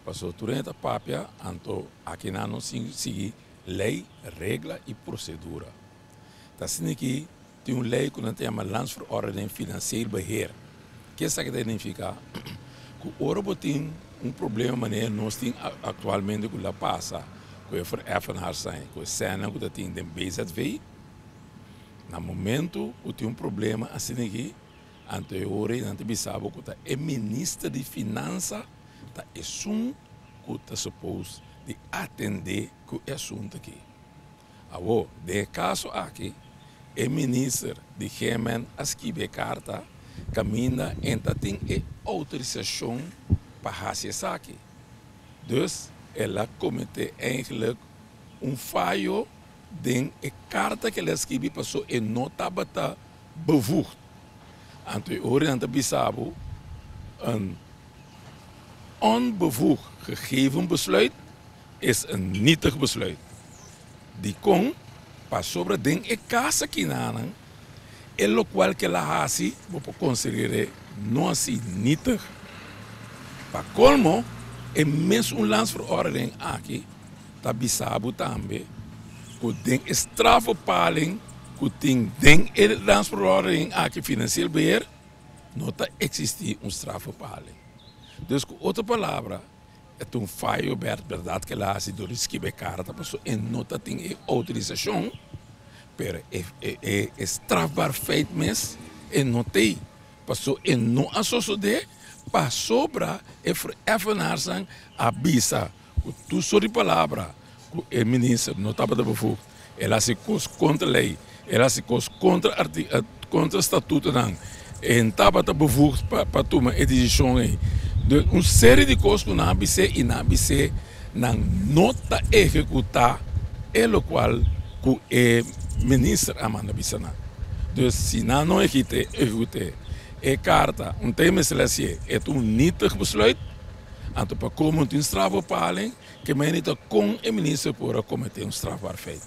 Passou durante a papia, então aqui não sigue lei, regra e procedura. Tá assim que tem uma lei que não tem uma landsverordening financieel beheer. O que isso significa? Que o Ouro tem um problema que nós temos atualmente com a passa, com a vereffenaar zijn, com a cena que tem de BZV. No momento que tem um problema assim que anterior não te sabe que o ministro de Finanças tá que está suposto de atender o assunto aqui. Agora, de caso aqui, o ministro de Gemen escreve carta, caminha e tem autorização para fazer isso aqui. Dus, ela comete eigenlijk fallo de carta que ela escreve passou e não estava bevoegd. Anterior aan te bisabo een onbevoegd gegeven besluit is een nietig besluit. Die kon pas sobre den e casa kinanan, e lo qual que la hasi, vou considerar não assim nietig. Para colmo, é mesmo landsverordening aqui, tá bisabo também, que den strafbepaling, que tem den e landsverordening aqui financieel beheer, não tá existir strafbepaling. Dus com outra palavra, é fallo verdade que ela se do escrever carta, e não tem autorização, pero é strafbaar feito mesmo, e não tem, e não associado, para sobra e vereffenaar zijn avisa, que tu sobre palavra, que o ministro não estava bevoegd, ela se cos contra a lei, ela se cos contra o estatuto, e não estava bevoegd para tomar a decisão aí. De uma série de coisas que na ABC e na ABC não está executar, é o qual o ministro Amanda Bissana. Dus se não executar a carta, tema seleção, é nietig besluit, então para komen een strafbepaling, que men niet kon een minister voor cometer een strafbaar feit.